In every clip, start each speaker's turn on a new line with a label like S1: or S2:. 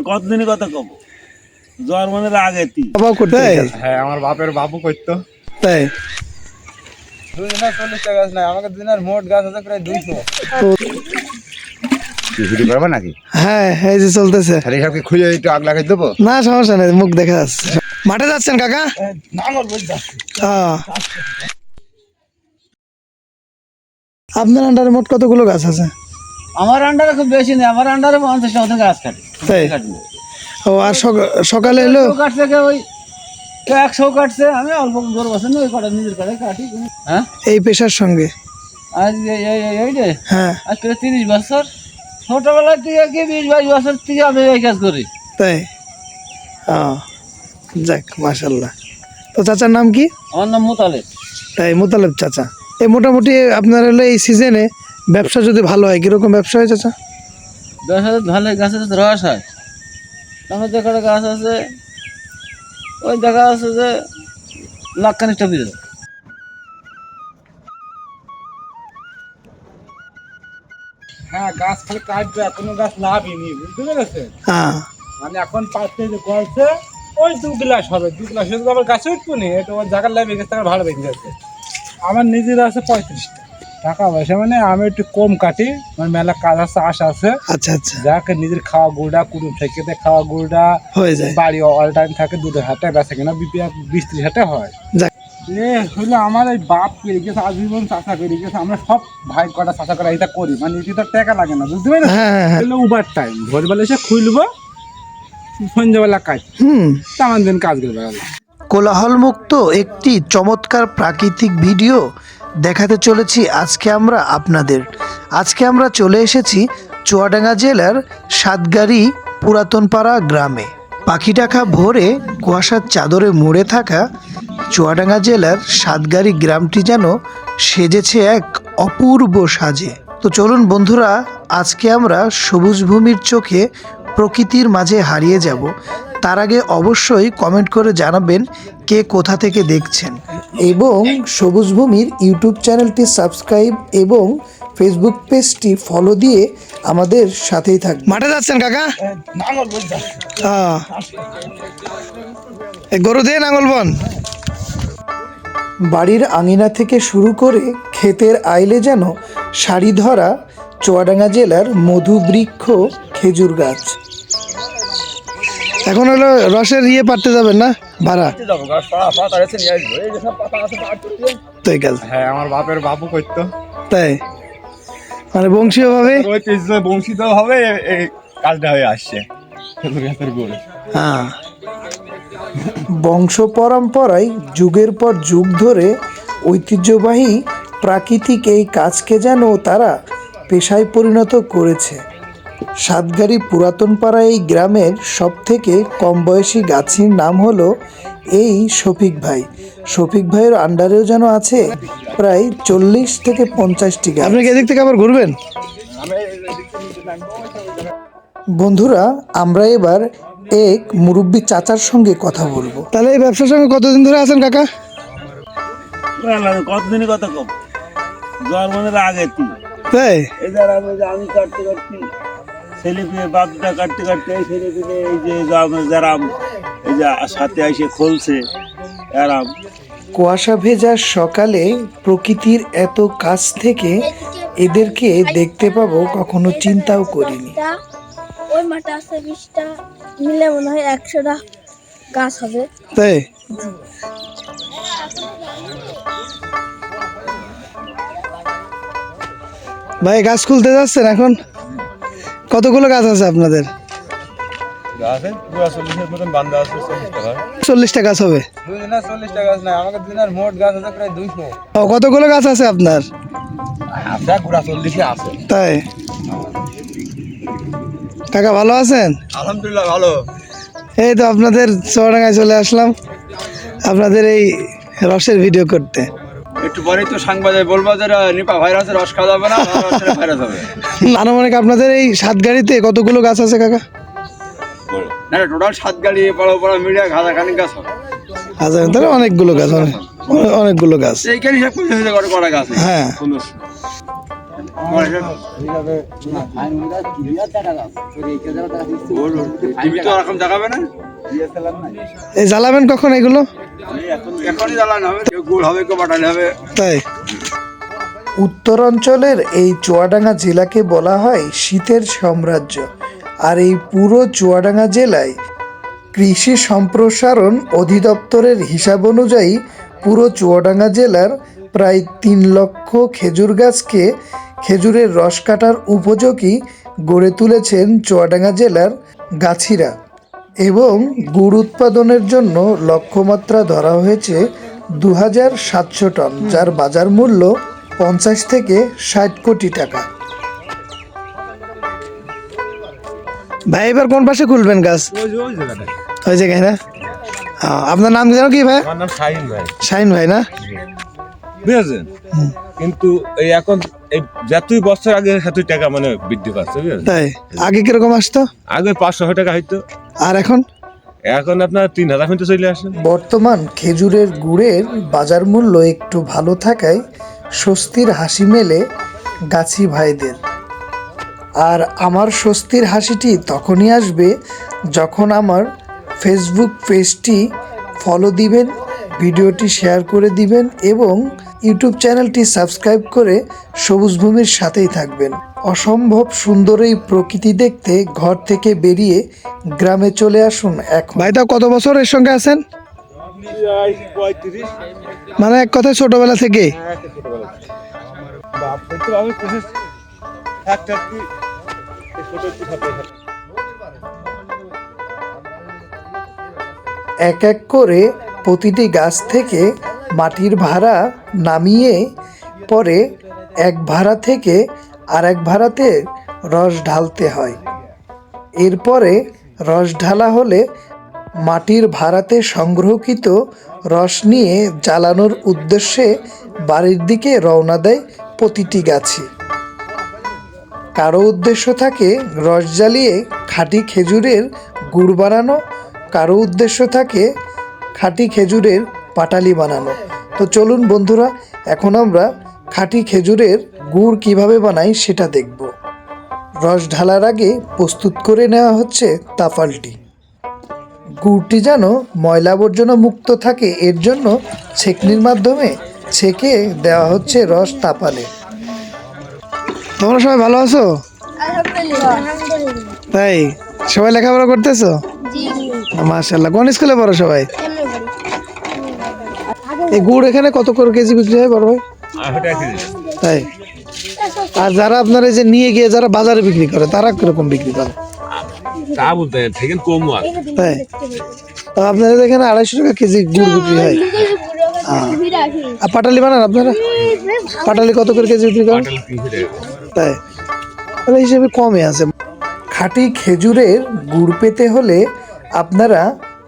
S1: কতদিনই কথা কব জ্বর মনে আগে
S2: হ্যাঁ আমার বাপের বাবু করতো
S3: তাই
S2: 40 টাকা গাছ নাই আমাকে দিনের মোট গাছ আছে প্রায় 200 শুরু করবে নাকি?
S3: হ্যাঁ এই যে চলতেছে।
S2: তাহলে সবকে খুলে একটু আগ লাগাই দেবো?
S3: না সমস্যা নেই, মুখ দেখা যাচ্ছে। মাঠে যাচ্ছেন কাকা? আপনার আন্ডারে মোট কতগুলো গাছ আছে?
S1: আমার আন্ডারে খুব বেশি নেই, আমার আন্ডারে 50টা মতো গাছ কাটে।
S3: তাই? ও আর সকালে এলো
S1: কাটছে ওই 100 কাটছে, আমি অল্প গরু বছর না ওই কটা নিজের কাটে কাটি। হ্যাঁ
S3: এই পেশার সঙ্গে
S1: আজ এই যে
S3: হ্যাঁ
S1: আজ 30 বছর, ছোটবেলা থেকে কি 20-22 বছর থেকে আমি এই কাজ করি।
S3: তাই? যাক মাশাল্লাহ। তো চাচার নাম কি?
S1: আমার নাম মোতালেব।
S3: তাই, মোতালেব চাচা। এই মোটামুটি আপনার হলো এই সিজনে ব্যবসা যদি ভালো হয়, কিরকম ব্যবসা হয় চাচা?
S1: ব্যবসা ভালো, গাছের রস হয়। আমার যে কটা গাছ আছে ওই দেখা আছে যে লাখখানিক টাকা দিল।
S2: হ্যাঁ গাছ খালি কাটবে, কোনো গাছ লাভই নেই, বুঝতে পেরেছেন?
S3: হ্যাঁ
S2: মানে এখন পাঁচটা যে গড়ছে ওই 2 গ্লাস হবে, 2 গ্লাস যদি আবার গাছে উঠবো নি, এটা ওর জায়গার লাভ এখানে টাকা ভালো বেঁচে যাচ্ছে। আমার নিজের আছে 35টা টাকা পয়সা, মানে আমি একটু কম কাটি, আমার মেলা কাজ আছে, আশা আছে।
S3: আচ্ছা আচ্ছা,
S2: যাকে নিজের খাওয়া গুড়া কুড়ুম থেকে খাওয়া গুড়া
S3: হয়ে যায়।
S2: বাড়ি অল টাইম থাকে, 2 হাটে বেচা কিনা 20-30 হাটে হয়।
S3: যাক
S2: হইলে আমার এই বাপ পেরে গেছে, আজীবন চাষা পেরে গেছে, আমরা সব ভাই কটা চাষা করা এটা করি, মানে এটি তো টাকা লাগে না, বুঝতে পারি না। ওভার টাইম ভোরবেলা এসে খুলবো, সন্ধ্যাবেলা কাজ তেমন দিন কাজ করে বেড়ালাম।
S3: কোলাহলমুক্ত একটি চমৎকার প্রাকৃতিক ভিডিও দেখাতে চলেছি আজকে আমরা আপনাদের। আজকে আমরা চলে এসেছি চুয়াডাঙ্গা জেলার সাতগাড়ি পুরাতনপাড়া গ্রামে। পাখিটাকা ভোরে কুয়াশার চাদরে মুড়ে থাকা চুয়াডাঙ্গা জেলার সাতগাড়ি গ্রামটি যেন সেজেছে এক অপূর্ব সাজে। তো চলুন বন্ধুরা, আজকে আমরা সবুজ ভূমির চোখে প্রকৃতির মাঝে হারিয়ে যাব। তার আগে অবশ্যই কমেন্ট করে জানাবেন কে কোথা থেকে দেখছেন, এবং সবুজ ভূমির ইউটিউব চ্যানেলটি সাবস্ক্রাইব এবং ফেসবুক পেজটি ফলো দিয়ে আমাদের সাথেই থাকবেন। মাঠে যাচ্ছেন কাকা? গরু দিয়ে নাঙ্গল বন। বাড়ির আঙিনা থেকে শুরু করে ক্ষেতের আইলে যেন সারি ধরা চুয়াডাঙ্গা জেলার মধুবৃক্ষ খেজুর গাছ। এখন হলো রসের পারতে যাবেন না ভাড়া?
S2: হ্যাঁ আমার বাপের বাবু করতো।
S3: তাই? মানে বংশীয় ভাবে
S2: বংশীত ভাবে এই কাজটা হয়ে আসছে।
S3: হ্যাঁ, বংশ পরম্পরায় যুগের পর যুগ ধরে ঐতিহ্যবাহী প্রাকৃতিক এই কাজকে যেন তারা পেশায় পরিণত করেছে। সাতগাড়ি পুরাতনপাড়া এই গ্রামের সব থেকে কম বয়সী গাছির নাম হলো এই শফিক ভাই। শফিক ভাইয়ের আন্ডারেও যেন আছে প্রায় 40 থেকে 50টি গাছ। আপনি এদিক থেকে আবার ঘুরবেন? বন্ধুরা, আমরা এবার এক মুরব্বী চাচার সঙ্গে কথা বলবো। তাহলে এই ব্যবসার সঙ্গে কতদিন ধরে আছেন কাকা?
S1: কতদিনই কথা কব জ্বর মনে আগে।
S3: তাই?
S1: আমি কাটতে কাটতে ছেলে পেয়ে বাপটা কাটতে কাটতে এই ছেলে পেয়ে এই যে যারা এই যে সাথে এসে খুলছে আরাম।
S3: কুয়াশা ভেজা সকালে প্রকৃতির এত কাছ থেকে এদেরকে দেখতে পাবো কখনো চিন্তাও করিনি।
S4: ওই মাঠে আছে 20টা মিলে মনে হয় 100টা গাছ হবে।
S3: তাই? ভাই গাছ খুলতে যাচ্ছেন এখন? কতগুলো গাছ আছে আপনাদের? 40টা গাছ হবে।
S2: 40টা গাছ নাই, আমাকে দিনের মোট গাছ আছে প্রায় 200।
S3: কতগুলো গাছ আছে আপনার?
S2: আছে।
S3: তাই? কাকা ভালো আছেন?
S2: আলহামদুলিল্লাহ ভালো।
S3: এই তো আপনাদের চুয়াডাঙ্গায় চলে আসলাম আপনাদের এই রসের ভিডিও করতে।
S2: একটু পরেই তো সাংবাদিক বলবো যে নিপা ভাইরাসের রস খাওয়া যাবে না, ভাইরাস হবে।
S3: আনুমানিক আপনাদের এই সাতগাড়িতে কতগুলো গাছ আছে কাকা?
S2: না টোটাল 7 গাড়ি বড় বড় মিডিয়া খানি গাছ হবে।
S3: হাজার, তাহলে অনেকগুলো গাছ, অনেকগুলো গাছ।
S2: এইখানে সব করা গাছ।
S3: হ্যাঁ,
S1: টিভি তো এরকম দেখাবে না,
S3: এই জ্বালাবেন কখন এগুলো?
S1: এখনই জ্বালানো হবে, কেউ গুড় হবে, কেউ বাটালি হবে।
S3: তাই উত্তরাঞ্চলের এই চুয়াডাঙ্গা জেলাকে বলা হয় শীতের সাম্রাজ্য। আর এই পুরো চুয়াডাঙ্গা জেলায় কৃষি সম্প্রসারণ অধিদপ্তরের হিসাব অনুযায়ী পুরো চুয়াডাঙ্গা জেলার প্রায় 3 লক্ষ খেজুর গাছকে খেজুরের রস কাটার উপযোগী গড়ে তুলেছেন চুয়াডাঙ্গা জেলার গাছিরা। এবং গুড় উৎপাদনের জন্য লক্ষ্যমাত্রা ধরা হয়েছে 2700 টন, যার বাজার মূল্য 50 থেকে 60 কোটি টাকা। ভাই এবার কোন পাশে খুলবেন গাছ? ওই জায়গায় না? আপনার নাম জানো কি ভাই?
S5: আমার নাম শাহিন ভাই।
S3: শাহিন ভাই না?
S5: বুঝেছেন, কিন্তু এই এখন এই যতই বছর আগে এতই টাকা মানে বৃদ্ধি পাচ্ছে, বুঝলেন?
S3: তাই আগে কিরকম আসতো?
S5: আগে 500 টাকা হইতো,
S3: আর এখন
S5: এখন আপনার 3000 পর্যন্ত চলে আসে।
S3: বর্তমান খেজুরের গুড়ের বাজার মূল্য একটু ভালো থাকায় স্বস্তির হাসি মেলে গাছি ভাইদের। আর আমার স্বস্তির হাসিটি তখনই আসবে যখন আমার ফেসবুক পেজটি ফলো দিবেন, ভিডিওটি শেয়ার করে দিবেন এবং ইউটিউব চ্যানেলটি সাবস্ক্রাইব করে সবুজ ভূমির সাথেই থাকবেন। অসম্ভব সুন্দর এই প্রকৃতি দেখতে ঘর থেকে বেরিয়ে গ্রামে চলে আসুন এখন। ভাই তা কত বছর এর সঙ্গে আছেন?
S5: 35।
S3: মানে এক কথায় ছোটবেলা থেকে? এক এক করে প্রতিটি গাছ থেকে মাটির ভাড়া নামিয়ে পরে এক ভাড়া থেকে আরেক ভাড়াতে রস ঢালতে হয়। এরপরে রস ঢালা হলে মাটির ভাড়াতে সংগ্রহকৃত রস নিয়ে জ্বালানোর উদ্দেশ্যে বাড়ির দিকে রওনা দেয় প্রতিটি গাছি। কারো উদ্দেশ্য থাকে রস জ্বালিয়ে খাঁটি খেজুরের গুড় বানানো, কারো উদ্দেশ্য থাকে খাঁটি খেজুরের পাটালি বানানো। তো চলুন বন্ধুরা, এখন আমরা খাঁটি খেজুরের গুড় কিভাবে বানাই সেটা দেখব। রস ঢালার আগে প্রস্তুত করে নেওয়া হচ্ছে তাফালটি। গুড়টি যেন ময়লা আবর্জনা মুক্ত থাকে এর জন্য ছেঁকনির মাধ্যমে ছেঁকে দেওয়া হচ্ছে রস তাপালে। তোমরা সবাই ভালো আছো? তাই সবাই লেখাপড়া করতেছো? মাশাআল্লাহ। কোন স্কুলে পড়ো সবাই? এই গুড় এখানে কত করে কেজি বিক্রি হয় বড় ভাই? তাই। আর যারা আপনারা যে নিয়ে গিয়ে যারা বাজারে বিক্রি করে তারা কিরকম বিক্রি করে?
S5: তা বলতে থেকে কম হয়।
S3: তাই। তো আপনাদের এখানে 250 টাকা কেজি গুড় বিক্রি হয়। আর পাটালি বানান আপনারা? পাটালি কত করে কেজি বিক্রি করেন? তাই, তাহলে হিসেবে কমে আছে। খাঁটি খেজুরের গুড় পেতে হলে আপনারা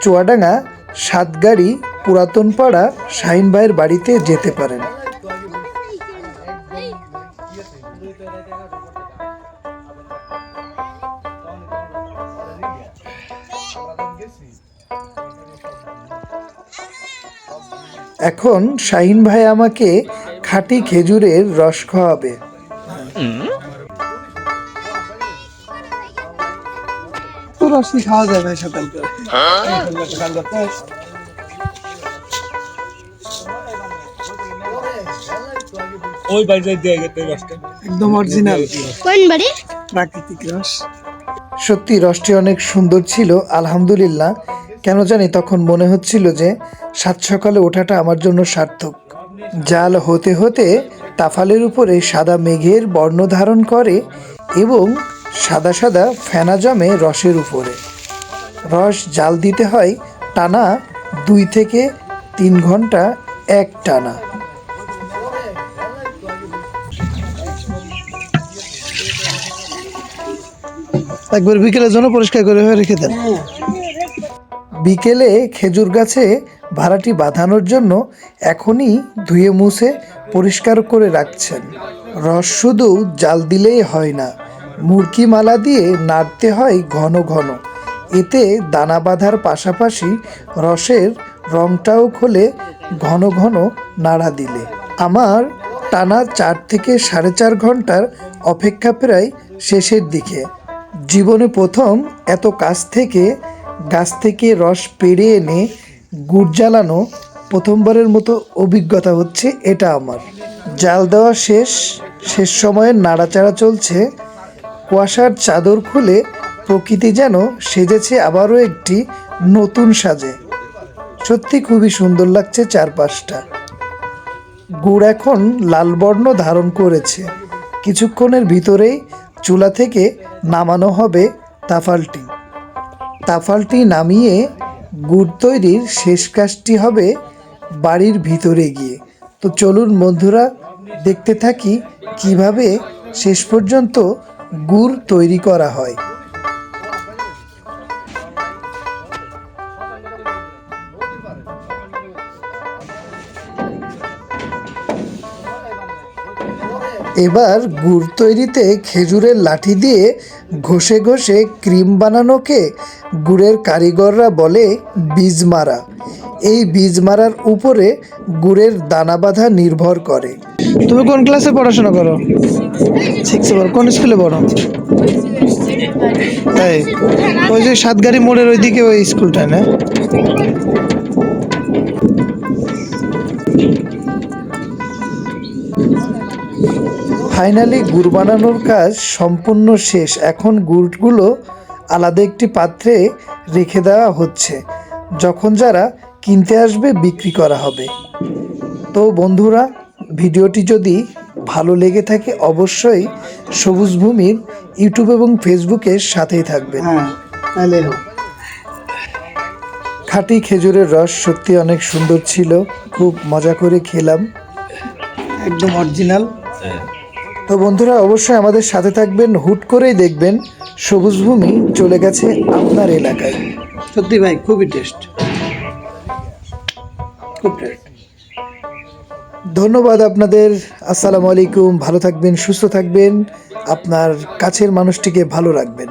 S3: চুয়াডাঙ্গা সাতগাড়ি পুরাতন পাড়া শাহিন ভাইয়ের বাড়িতে যেতে পারেন। এখন শাহিন ভাই আমাকে খাঁটি খেজুরের রস খাওয়াবে। তো রসই খাওয়া যায় ভাই সকাল করে।
S5: ওই বাইরে দিয়ে গেতে রসটা
S3: একদম অরিজিনাল
S4: কোন বাড়ি?
S3: প্রাকৃতিক রস। সত্যি রসটি অনেক সুন্দর ছিল আলহামদুলিল্লাহ। কেন জানি তখন মনে হচ্ছিল যে সাত সকালে ওঠাটা আমার জন্য সার্থক। জাল হতে হতে তাফালের উপরে সাদা মেঘের বর্ণ ধারণ করে এবং সাদা সাদা ফেনা জমে রসের উপরে। রস জাল দিতে হয় টানা 2 থেকে 3 ঘন্টা এক টানা। একবার বিকেলের জন্য পরিষ্কার করে রেখে দেন। বিকেলে খেজুর গাছে ভাড়াটি বাঁধানোর জন্য এখনই ধুয়ে মুছে পরিষ্কার করে রাখছেন। রস শুধু জাল দিলেই হয় না, মুরকি মালা দিয়ে নাড়তে হয় ঘন ঘন। এতে দানা বাঁধার পাশাপাশি রসের রংটাও খোলে ঘন ঘন নাড়া দিলে। আমার টানা 4 থেকে 4.5 ঘন্টার অপেক্ষা প্রায় শেষের দিকে। জীবনে প্রথম এত গাছ থেকে রস পেড়ে এনে গুড় জ্বালানো প্রথমবারের মতো অভিজ্ঞতা হচ্ছে এটা আমার। জাল দেওয়া শেষ সময়ের নাড়াচাড়া চলছে। কুয়াশার চাদর খুলে প্রকৃতি যেন সেজেছে আবারও একটি নতুন সাজে। সত্যি খুবই সুন্দর লাগছে চারপাশটা। গুড় এখন লাল বর্ণ ধারণ করেছে। কিছুক্ষণের ভিতরেই চুলা থেকে নামানো হবে তাফালটি নামিয়ে গুড় তৈরির শেষ কাজটি হবে বাড়ির ভিতরে গিয়ে। তো চলুন বন্ধুরা, দেখতে থাকি কিভাবে শেষ পর্যন্ত গুড় তৈরি করা হয়। এবার গুড় তৈরিতে খেজুরের লাঠি দিয়ে ঘষে ঘষে ক্রিম বানানোকে গুড়ের কারিগররা বলে বীজ মারা। এই বীজ মারার উপরে গুড়ের দানা বাঁধা নির্ভর করে। তুমি কোন ক্লাসে পড়াশোনা করো? 6-এ পড়ো। কোন স্কুলে পড়ো? তাই, ওই যে সাতগাড়ি মোড়ের ওইদিকে ওই স্কুলটা না? ফাইনালি গুড় বানানোর কাজ সম্পূর্ণ শেষ। এখন গুড়গুলো আলাদা একটি পাত্রে রেখে দেওয়া হচ্ছে, যখন যারা কিনতে আসবে বিক্রি করা হবে। তো বন্ধুরা, ভিডিওটি যদি ভালো লেগে থাকে অবশ্যই সবুজ ভূমির ইউটিউব এবং ফেসবুকের সাথেই থাকবেন। খাঁটি খেজুরের রস সত্যি অনেক সুন্দর ছিল, খুব মজা করে খেলাম, একদম অরিজিনাল। তো বন্ধুরা অবশ্যই আমাদের সাথে থাকবেন। হুট করেই দেখবেন সবুজ ভূমি চলে গেছে আপনার এলাকায়। সত্যি ভাই খুবই টেস্ট, খুব টেস্ট। ধন্যবাদ আপনাদের। আসসালামু আলাইকুম। ভালো থাকবেন, সুস্থ থাকবেন, আপনার কাছের মানুষটিকে ভালো রাখবেন।